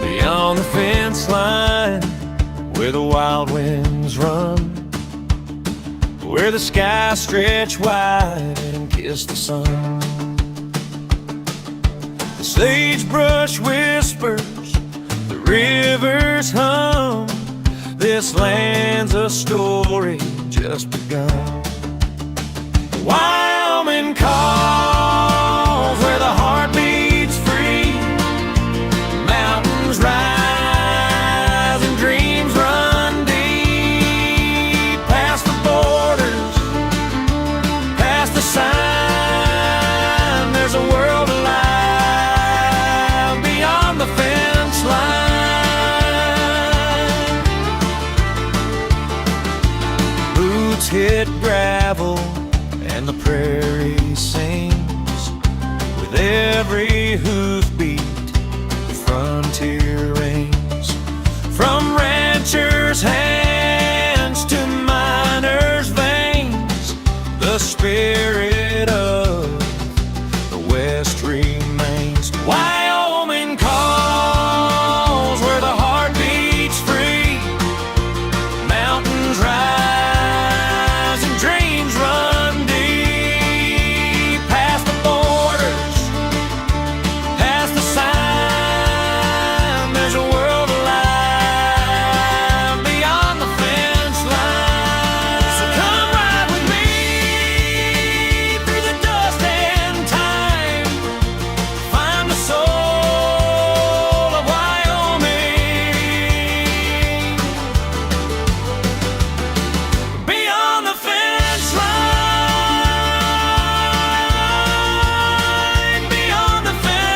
Beyond the fence line, where the wild winds run, where the skies stretch wide and kiss the sun. The sagebrush whispers, the rivers hum. This land's a story just begun. Wyoming calls, where the heart beats free. Mountains rise and dreams run deep. Past the borders, past the sign, there's a world alive beyond the fence line. Boots hit gravel and the prairie sings. With every hoofbeat, the frontier rings. From ranchers' hands to miners' veins, the spirit of the West remains. Wyoming calls, where the heart beats free. Mountains rise and dreams run deep. Past the borders, past the sign, there's a world alive beyond the fence line. So come ride with me through the dust and time. Find the soul of Wyoming beyond the fence line, beyond the fence line.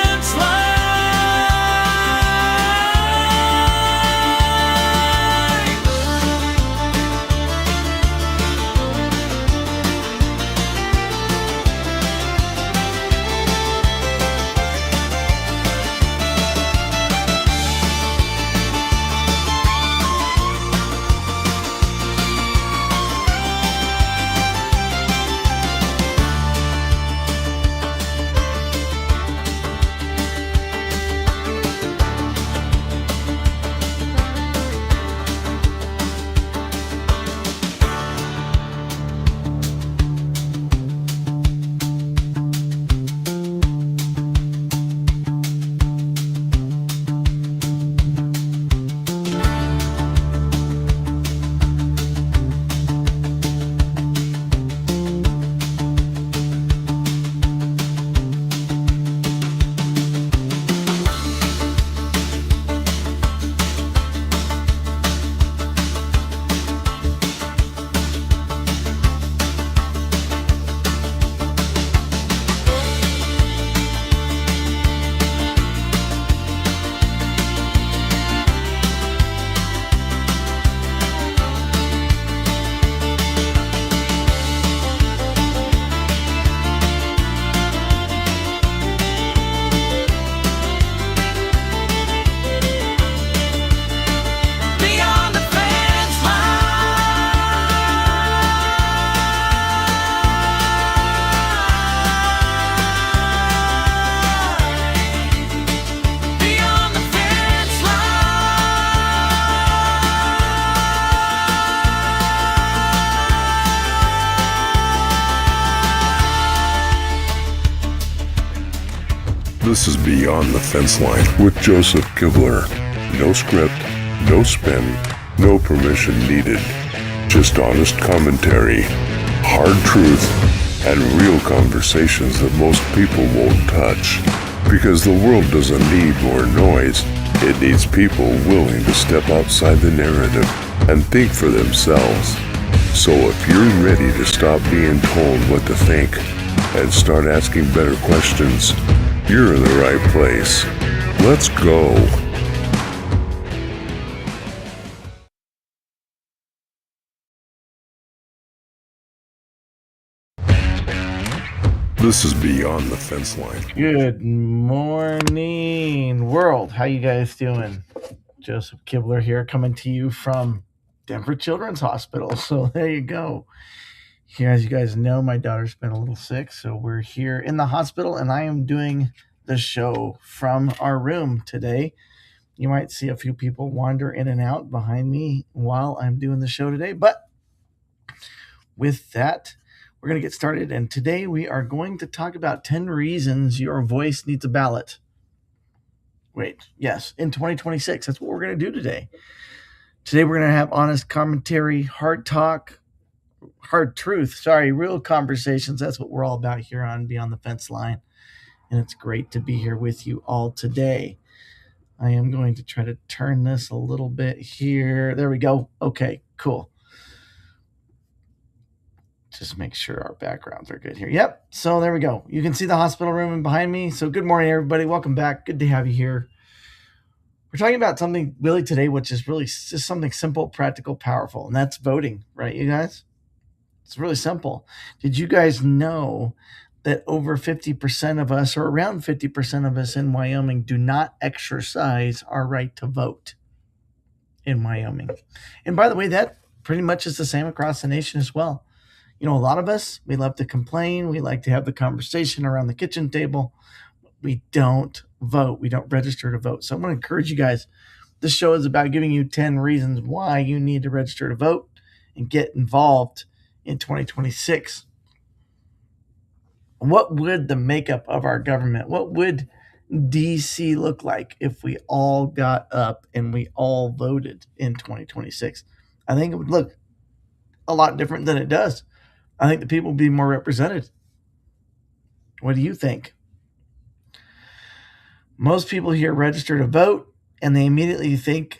Beyond the fence line, beyond the fence line. This is Beyond the Fence Line with Joseph Kibler. No script, no spin, no permission needed. Just honest commentary, hard truth, and real conversations that most people won't touch. Because the world doesn't need more noise, it needs people willing to step outside the narrative and think for themselves. So if you're ready to stop being told what to think and start asking better questions, you're in the right place. Let's go. This is Beyond the Fence Line. Good morning, world. How you guys doing? Joseph Kibler here, coming to you from Denver Children's Hospital. So there you go. Here, as you guys know, my daughter's been a little sick, so we're here in the hospital, and I am doing the show from our room today. You might see a few people wander in and out behind me while I'm doing the show today. But with that, we're going to get started. And today we are going to talk about 10 reasons your voice needs a ballot. Wait, yes, in 2026. That's what we're going to do today. Today we're going to have honest commentary, hard talk, hard truth, real conversations. That's what we're all about here on Beyond the Fence Line. And it's great to be here with you all today. I am going to try to turn this a little bit here. There we go. Okay, cool. Just make sure our backgrounds are good here. Yep. So there we go. You can see the hospital room behind me. So good morning, everybody. Welcome back. Good to have you here. We're talking about something really today, which is really just something simple, practical, powerful, and that's voting, right, you guys? It's really simple. Did you guys know that over 50% of us, or around 50% of us in Wyoming, do not exercise our right to vote in Wyoming? And by the way, that pretty much is the same across the nation as well. You know, a lot of us, we love to complain. We like to have the conversation around the kitchen table. We don't vote. We don't register to vote. So I'm going to encourage you guys. This show is about giving you 10 reasons why you need to register to vote and get involved in 2026. What would the makeup of our government, what would DC look like if we all got up and we all voted in 2026? I think it would look a lot different than it does. I think the people would be more represented. What do you think? Most people here register to vote and they immediately think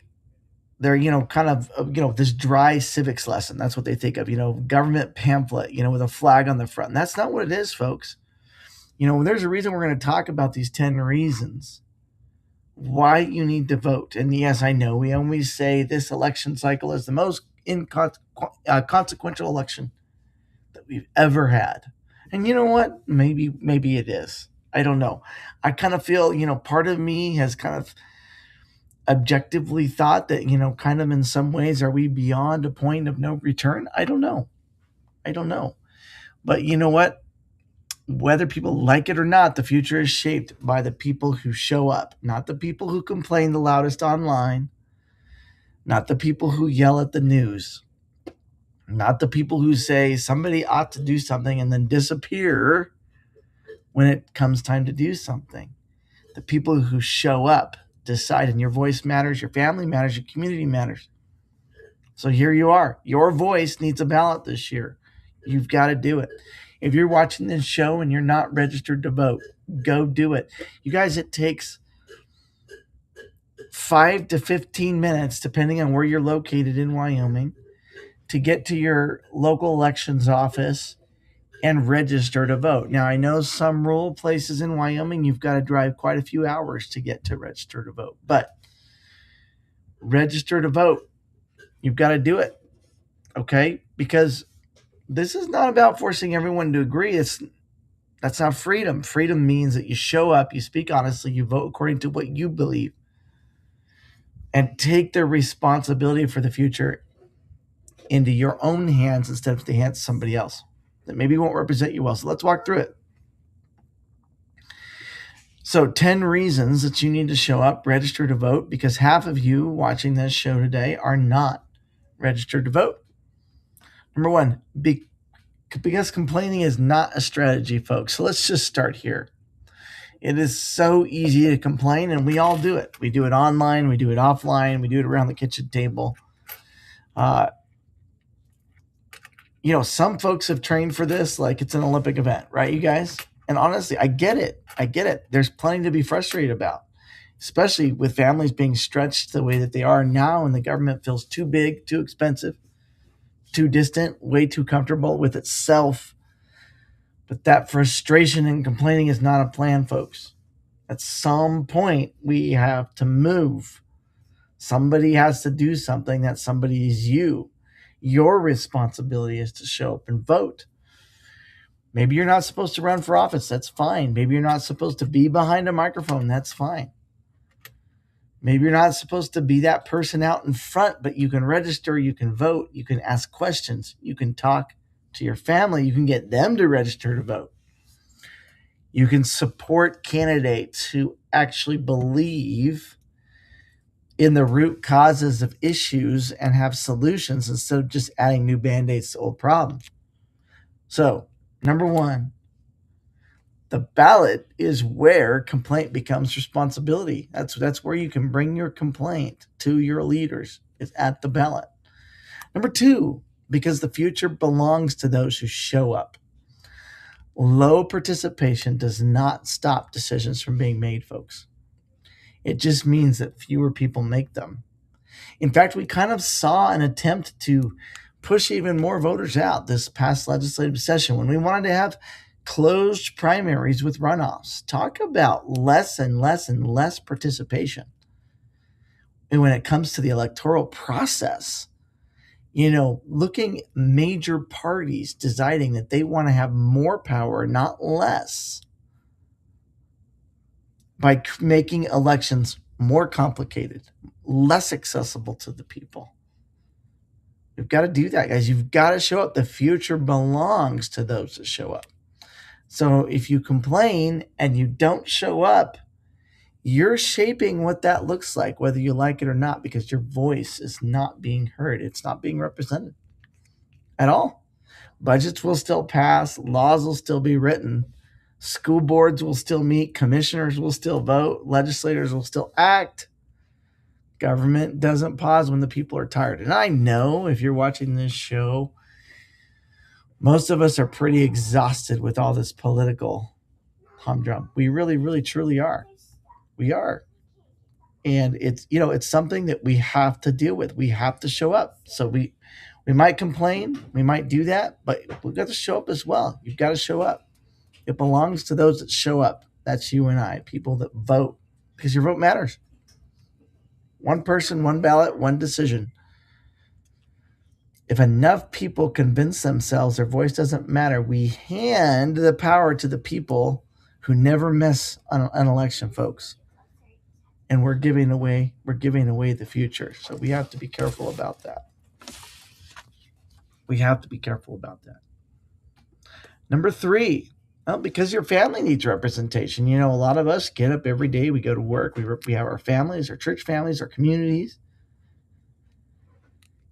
they're, kind of, this dry civics lesson. That's what they think of, government pamphlet, with a flag on the front. And that's not what it is, folks. There's a reason we're going to talk about these 10 reasons why you need to vote. And yes, I know we always say this election cycle is the most consequential election that we've ever had. And you know what? Maybe it is. I don't know. I kind of feel, part of me has kind of objectively thought that, kind of in some ways, are we beyond a point of no return? I don't know. But you know what? Whether people like it or not, the future is shaped by the people who show up, not the people who complain the loudest online, not the people who yell at the news, not the people who say somebody ought to do something and then disappear when it comes time to do something. The people who show up, decide, and your voice matters, your family matters, your community matters. So here you are. Your voice needs a ballot this year. You've got to do it. If you're watching this show and you're not registered to vote, go do it. You guys, it takes 5 to 15 minutes, depending on where you're located in Wyoming, to get to your local elections office and register to vote. Now, I know some rural places in Wyoming, you've got to drive quite a few hours to get to register to vote. But register to vote. You've got to do it, okay? Because this is not about forcing everyone to agree. That's not freedom. Freedom means that you show up, you speak honestly, you vote according to what you believe, and take the responsibility for the future into your own hands instead of the hands of somebody else that maybe won't represent you well. So let's walk through it. So 10 reasons that you need to show up, register to vote, because half of you watching this show today are not registered to vote. Number one, because complaining is not a strategy, folks. So let's just start here. It is so easy to complain, and we all do it. We do it online, we do it offline, we do it around the kitchen table. Some folks have trained for this like it's an Olympic event, right, you guys? And honestly, I get it. There's plenty to be frustrated about, especially with families being stretched the way that they are now, and the government feels too big, too expensive, too distant, way too comfortable with itself. But that frustration and complaining is not a plan, folks. At some point, we have to move. Somebody has to do something. That somebody is you. Your responsibility is to show up and vote. Maybe you're not supposed to run for office. That's fine. Maybe you're not supposed to be behind a microphone. That's fine. Maybe you're not supposed to be that person out in front, but you can register, you can vote, you can ask questions, you can talk to your family, you can get them to register to vote. You can support candidates who actually believe in the root causes of issues and have solutions instead of just adding new band-aids to old problems. So, number one, the ballot is where complaint becomes responsibility. That's where you can bring your complaint to your leaders, is at the ballot. Number two, because the future belongs to those who show up. Low participation does not stop decisions from being made, folks. It just means that fewer people make them. In fact, we kind of saw an attempt to push even more voters out this past legislative session when we wanted to have closed primaries with runoffs. Talk about less and less and less participation. And when it comes to the electoral process, looking major parties deciding that they want to have more power, not less, by making elections more complicated, less accessible to the people. You've got to do that, guys. You've got to show up. The future belongs to those that show up. So if you complain and you don't show up, you're shaping what that looks like, whether you like it or not, because your voice is not being heard. It's not being represented at all. Budgets will still pass. Laws will still be written. School boards will still meet. Commissioners will still vote. Legislators will still act. Government doesn't pause when the people are tired. And I know if you're watching this show, most of us are pretty exhausted with all this political humdrum. We really, really, truly are. We are. And it's something that we have to deal with. We have to show up. So we might complain. We might do that, but we've got to show up as well. You've got to show up. It belongs to those that show up. That's you and I, people that vote, because your vote matters. One person, one ballot, one decision. If enough people convince themselves their voice doesn't matter, we hand the power to the people who never miss an election, folks. And we're giving away the future. So we have to be careful about that. We have to be careful about that. Number three, because your family needs representation. A lot of us get up every day. We go to work. We have our families, our church families, our communities.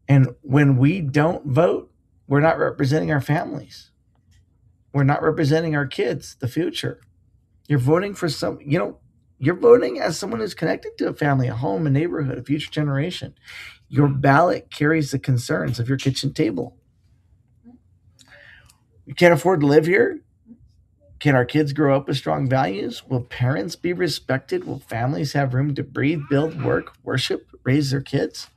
And when we don't vote, we're not representing our families. We're not representing our kids, the future. You're voting for you're voting as someone who's connected to a family, a home, a neighborhood, a future generation. Your ballot carries the concerns of your kitchen table. You can't afford to live here? Can our kids grow up with strong values? Will parents be respected? Will families have room to breathe, build, work, worship, raise their kids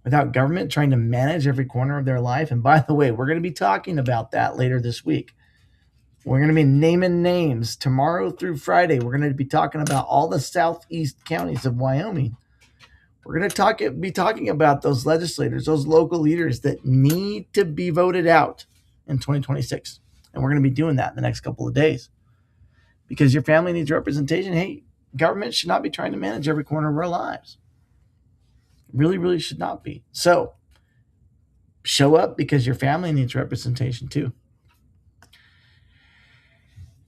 without government trying to manage every corner of their life? And by the way, we're going to be talking about that later this week. We're going to be naming names tomorrow through Friday. We're going to be talking about all the southeast counties of Wyoming. We're going to be talking about those legislators, those local leaders that need to be voted out in 2026. And we're going to be doing that in the next couple of days. Because your family needs representation. Hey, government should not be trying to manage every corner of our lives. Really, really should not be. So, show up because your family needs representation too.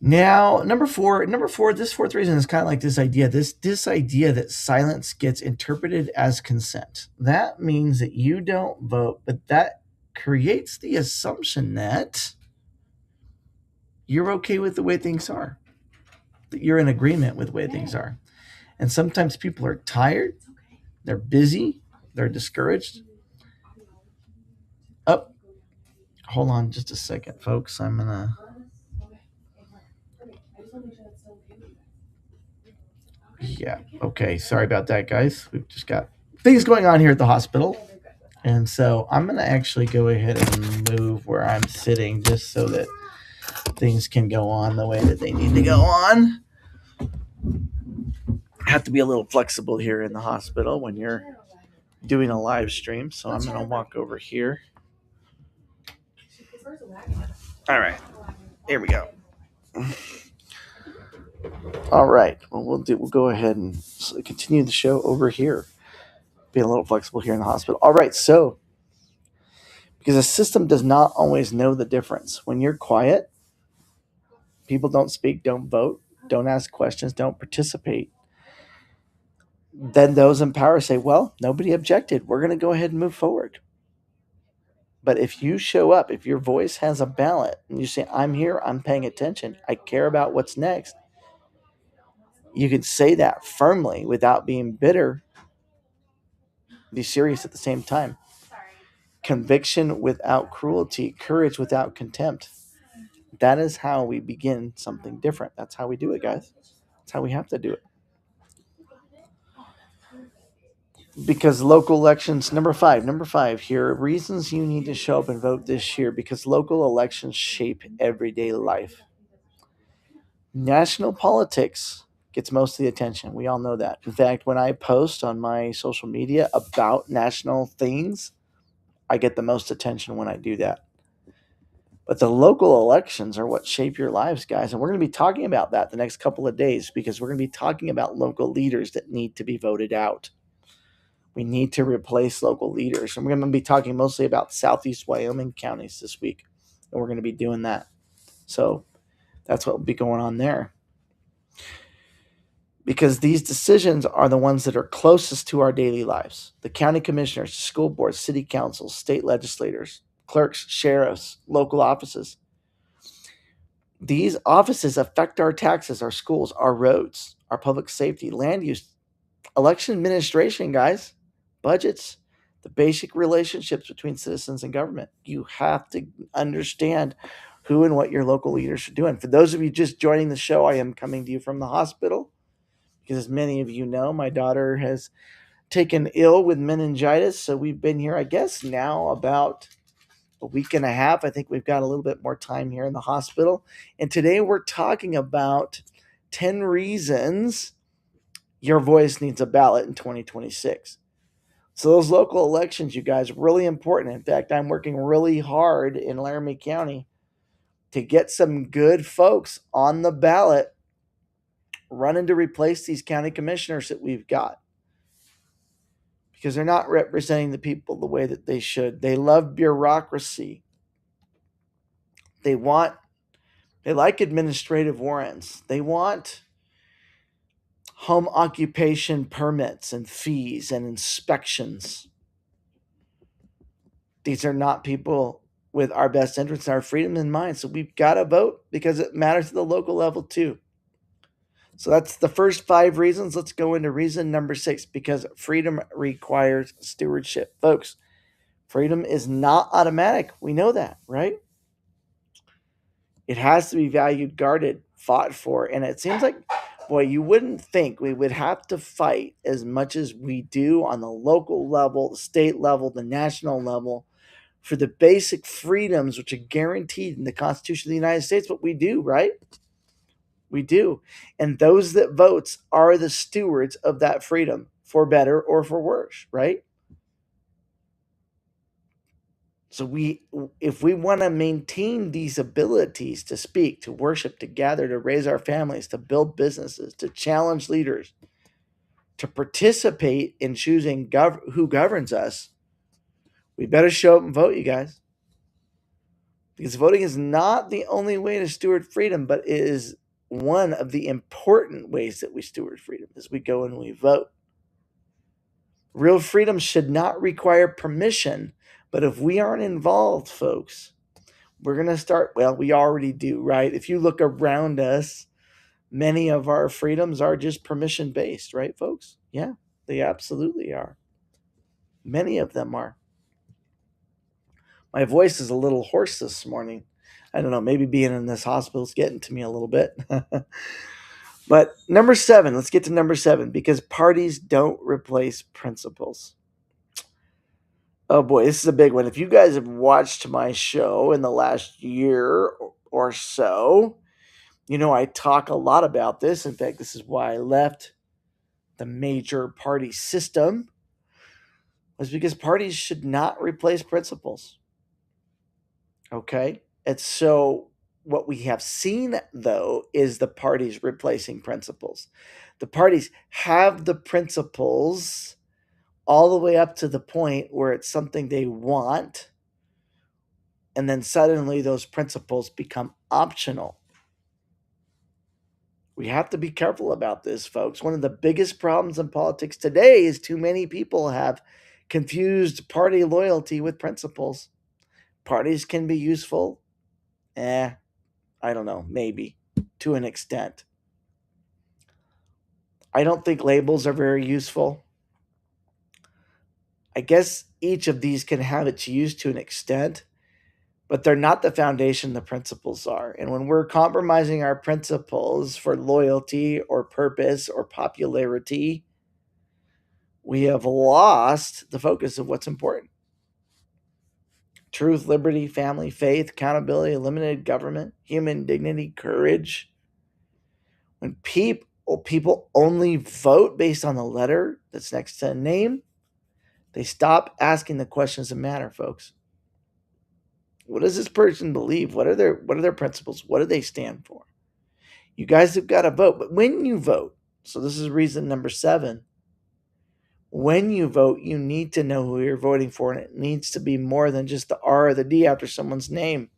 Now, number four, this fourth reason is kind of like this idea that silence gets interpreted as consent. That means that you don't vote, but that creates the assumption that you're okay with the way things are, that you're in agreement with the way things are. And sometimes people are tired, they're busy, they're discouraged. Oh, hold on just a second, folks. I'm going to... Yeah, okay. Sorry about that, guys. We've just got things going on here at the hospital. And so I'm going to actually go ahead and move where I'm sitting just so that things can go on the way that they need to go on. I have to be a little flexible here in the hospital when you're doing a live stream. So I'm going to walk over here. All right. Here we go. All right. Well, we'll go ahead and continue the show over here. Being a little flexible here in the hospital. All right. So, because the system does not always know the difference. When you're quiet, people don't speak, don't vote, don't ask questions, don't participate. then those in power say, well, nobody objected. We're going to go ahead and move forward. But if you show up, if your voice has a ballot and you say, I'm here, I'm paying attention, I care about what's next, you can say that firmly without being bitter, be serious at the same time. Conviction without cruelty, courage without contempt. That is how we begin something different. That's how we do it, guys. That's how we have to do it. Because local elections, number five here, reasons you need to show up and vote this year, because local elections shape everyday life. National politics gets most of the attention. We all know that. In fact, when I post on my social media about national things, I get the most attention when I do that. But the local elections are what shape your lives, guys. And we're going to be talking about that the next couple of days, because we're going to be talking about local leaders that need to be voted out. We need to replace local leaders. And we're going to be talking mostly about Southeast Wyoming counties this week. And we're going to be doing that. So that's what will be going on there. Because these decisions are the ones that are closest to our daily lives. The county commissioners, school boards, city councils, state legislators, clerks, sheriffs, local offices. These offices affect our taxes, our schools, our roads, our public safety, land use, election administration, guys, budgets, the basic relationships between citizens and government. You have to understand who and what your local leaders are doing. For those of you just joining the show, I am coming to you from the hospital. Because as many of you know, my daughter has taken ill with meningitis. So we've been here, I guess, now about a week and a half. I think we've got a little bit more time here in the hospital. And today we're talking about 10 reasons your voice needs a ballot in 2026. So those local elections, you guys, are really important. In fact, I'm working really hard in Laramie County to get some good folks on the ballot running to replace these county commissioners that we've got, because they're not representing the people the way that they should. They love bureaucracy. They like administrative warrants. They want home occupation permits and fees and inspections. These are not people with our best interests and our freedom in mind. So we've got to vote, because it matters at the local level too. So that's the first 5 reasons. Let's go into reason number 6, because freedom requires stewardship. Folks, freedom is not automatic. We know that, right? It has to be valued, guarded, fought for. And it seems like, boy, you wouldn't think we would have to fight as much as we do on the local level, the state level, the national level, for the basic freedoms which are guaranteed in the Constitution of the United States. But we do, right? We do. And those that votes are the stewards of that freedom, for better or for worse, right? So if we want to maintain these abilities to speak, to worship, to gather, to raise our families, to build businesses, to challenge leaders, to participate in choosing who governs us, we better show up and vote, you guys. Because voting is not the only way to steward freedom, but it is one of the important ways that we steward freedom, as we go and we vote. Real freedom should not require permission, but if we aren't involved, folks, we're going to start, well, we already do, right? If you look around us, many of our freedoms are just permission-based, right, folks? Yeah, they absolutely are. Many of them are. My voice is a little hoarse this morning. I don't know, maybe being in this hospital is getting to me a little bit. But number 7, let's get to number 7, because parties don't replace principles. Oh boy, this is a big one. If you guys have watched my show in the last year or so, you know I talk a lot about this. In fact, this is why I left the major party system, was because parties should not replace principles. Okay? And so what we have seen, though, is the parties replacing principles. The parties have the principles all the way up to the point where it's something they want, and then suddenly those principles become optional. We have to be careful about this, folks. One of the biggest problems in politics today is too many people have confused party loyalty with principles. Parties can be useful. I don't know, maybe to an extent. I don't think labels are very useful. I guess each of these can have its use to an extent, but they're not the foundation the principles are. And when we're compromising our principles for loyalty or purpose or popularity, we have lost the focus of what's important. Truth, liberty, family, faith, accountability, limited government, human dignity, courage. When people only vote based on the letter that's next to a name, they stop asking the questions that matter, folks. What does this person believe? What are their principles? What do they stand for? You guys have got to vote. But when you vote, so this is reason number 7, when you vote, you need to know who you're voting for, and it needs to be more than just the R or the D after someone's name.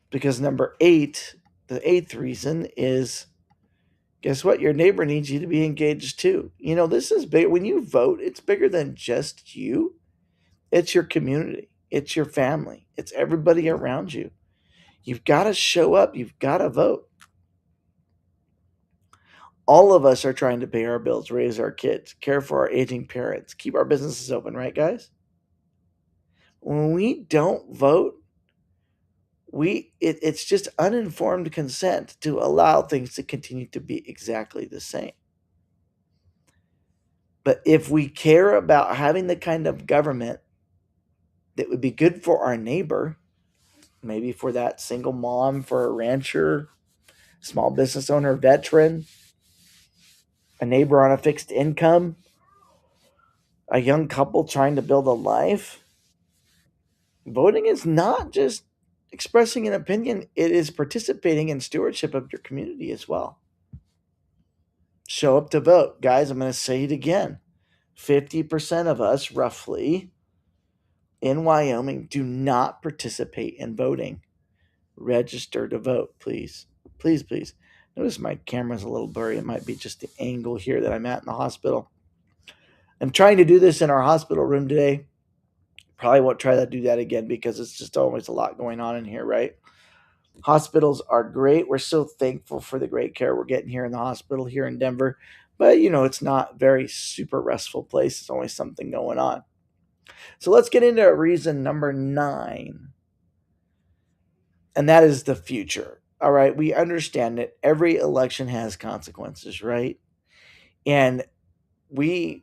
Because number 8, the 8th reason is, guess what? Your neighbor needs you to be engaged too. This is big. When you vote, it's bigger than just you. It's your community. It's your family. It's everybody around you. You've got to show up. You've got to vote. All of us are trying to pay our bills, raise our kids, care for our aging parents, keep our businesses open, right, guys? When we don't vote, it's just uninformed consent to allow things to continue to be exactly the same. But if we care about having the kind of government that would be good for our neighbor, maybe for that single mom, for a rancher, small business owner, veteran, a neighbor on a fixed income, a young couple trying to build a life, voting is not just expressing an opinion, it is participating in stewardship of your community as well. Show up to vote. Guys, I'm going to say it again. 50% of us, roughly, in Wyoming do not participate in voting. Register to vote, please. Please, please. Notice my camera's a little blurry. It might be just the angle here that I'm at in the hospital. I'm trying to do this in our hospital room today. Probably won't try to do that again because it's just always a lot going on in here, right? Hospitals are great. We're so thankful for the great care we're getting here in the hospital here in Denver. But, it's not a very super restful place. There's always something going on. So let's get into reason number 9. And that is the future. All right. We understand that every election has consequences, right? And you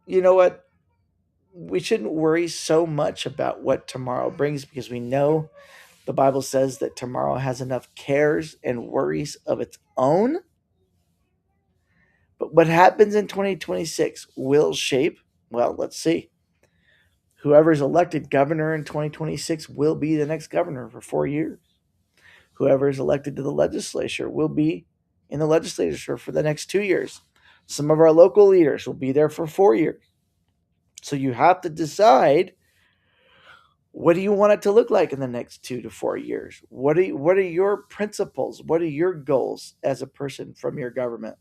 know what? We shouldn't worry so much about what tomorrow brings because we know the Bible says that tomorrow has enough cares and worries of its own. But what happens in 2026 will shape, well, let's see. Whoever's elected governor in 2026 will be the next governor for 4 years. Whoever is elected to the legislature will be in the legislature for the next 2 years. Some of our local leaders will be there for 4 years. So you have to decide, what do you want it to look like in the next 2 to 4 years? What are your principles? What are your goals as a person from your government?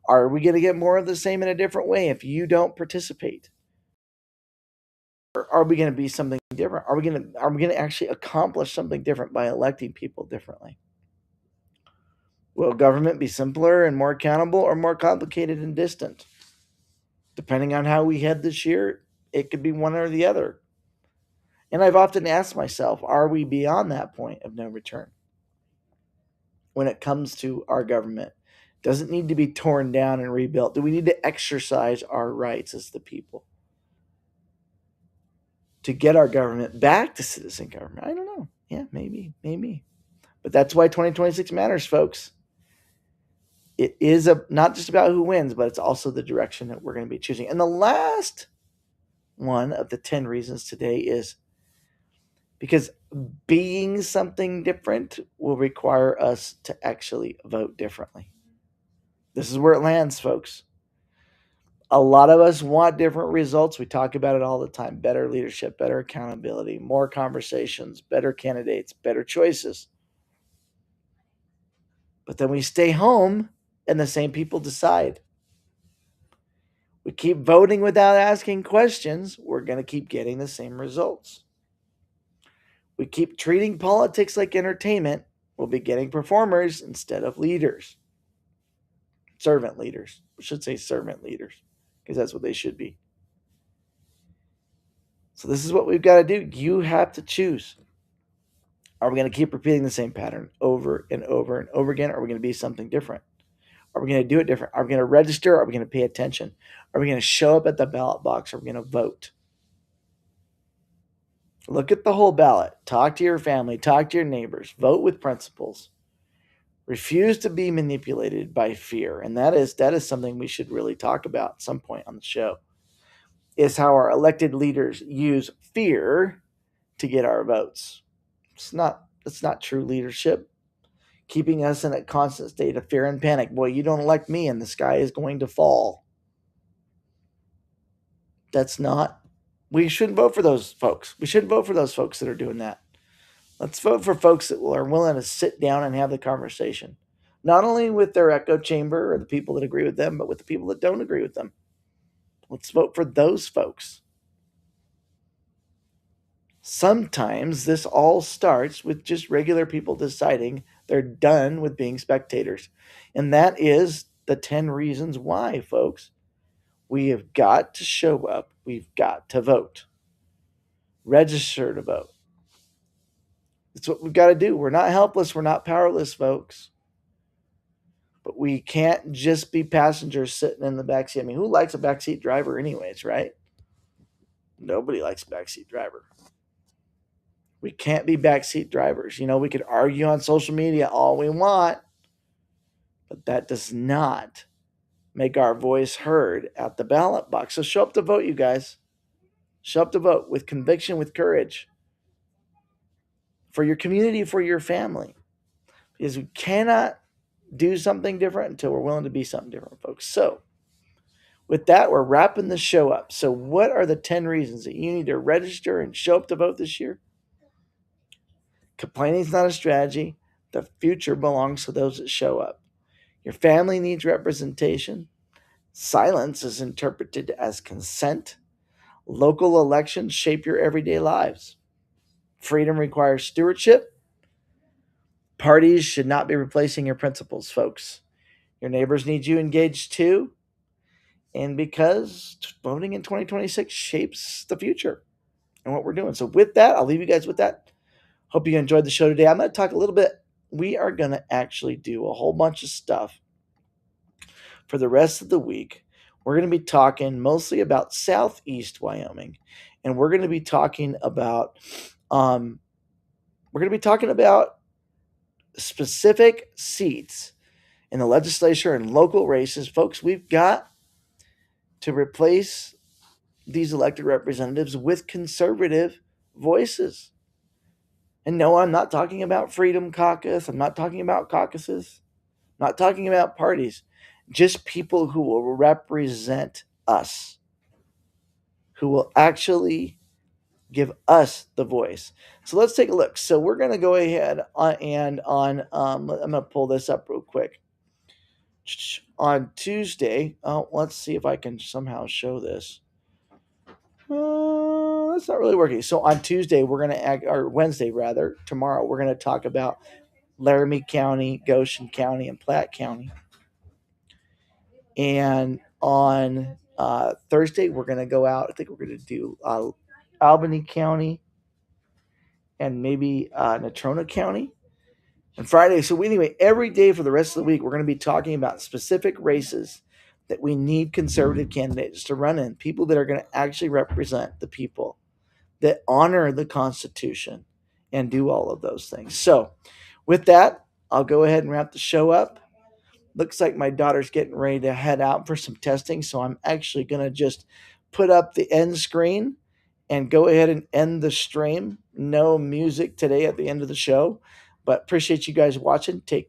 Are we going to get more of the same in a different way if you don't participate? Or are we going to be something different? Are we going to actually accomplish something different by electing people differently? Will government be simpler and more accountable or more complicated and distant? Depending on how we head this year, it could be one or the other. And I've often asked myself, are we beyond that point of no return when it comes to our government? Does it need to be torn down and rebuilt? Do we need to exercise our rights as the people to get our government back to citizen government? I don't know. Yeah, maybe. But that's why 2026 matters, folks. It is not just about who wins, but it's also the direction that we're going to be choosing. And the last one of the 10 reasons today is because being something different will require us to actually vote differently. This is where it lands, folks. A lot of us want different results. We talk about it all the time. Better leadership, better accountability, more conversations, better candidates, better choices. But then we stay home and the same people decide. We keep voting without asking questions, we're going to keep getting the same results. We keep treating politics like entertainment, we'll be getting performers instead of leaders. Servant leaders. We should say servant leaders, because that's what they should be. So this is what we've got to do. You have to choose. Are we going to keep repeating the same pattern over and over and over again? Or are we going to be something different? Are we going to do it different? Are we going to register? Are we going to pay attention? Are we going to show up at the ballot box? Are we going to vote? Look at the whole ballot. Talk to your family. Talk to your neighbors. Vote with principles. Refuse to be manipulated by fear. And that is something we should really talk about at some point on the show, is how our elected leaders use fear to get our votes. That's not true leadership. Keeping us in a constant state of fear and panic. Boy, you don't elect me and the sky is going to fall. We shouldn't vote for those folks. We shouldn't vote for those folks that are doing that. Let's vote for folks that are willing to sit down and have the conversation. Not only with their echo chamber or the people that agree with them, but with the people that don't agree with them. Let's vote for those folks. Sometimes this all starts with just regular people deciding they're done with being spectators. And that is the 10 reasons why, folks. We have got to show up. We've got to vote. Register to vote. That's what we've got to do. We're not helpless. We're not powerless, folks. But we can't just be passengers sitting in the backseat. I mean, who likes a backseat driver anyways, right? Nobody likes a backseat driver. We can't be backseat drivers. We could argue on social media all we want, but that does not make our voice heard at the ballot box. So show up to vote, you guys. Show up to vote with conviction, with courage. For your community, for your family. Because we cannot do something different until we're willing to be something different, folks. So, with that, we're wrapping the show up. So, what are the 10 reasons that you need to register and show up to vote this year? Complaining is not a strategy. The future belongs to those that show up. Your family needs representation. Silence is interpreted as consent. Local elections shape your everyday lives. Freedom requires stewardship. Parties should not be replacing your principles, folks. Your neighbors need you engaged too. And because voting in 2026 shapes the future and what we're doing. So with that, I'll leave you guys with that. Hope you enjoyed the show today. I'm going to talk a little bit. We are going to actually do a whole bunch of stuff for the rest of the week. We're going to be talking mostly about Southeast Wyoming. And we're going to be talking about specific seats in the legislature and local races. Folks, we've got to replace these elected representatives with conservative voices. And no, I'm not talking about Freedom Caucus. I'm not talking about caucuses. I'm not talking about parties. Just people who will represent us, who will actually give us the voice. So let's take a look. So we're going to go ahead I'm going to pull this up real quick. On Tuesday, let's see if I can somehow show this. That's not really working. So on Tuesday, or Wednesday rather, tomorrow, we're going to talk about Laramie County, Goshen County, and Platte County. And on Thursday, we're going to go out. I think we're going to do Albany County and maybe Natrona County. And Friday, so anyway, every day for the rest of the week, we're going to be talking about specific races that we need conservative candidates to run in, people that are going to actually represent the people, that honor the Constitution and do all of those things. So with that, I'll go ahead and wrap the show up. Looks like my daughter's getting ready to head out for some testing, so I'm actually going to just put up the end screen and go ahead and end the stream. No music today at the end of the show, but appreciate you guys watching. Take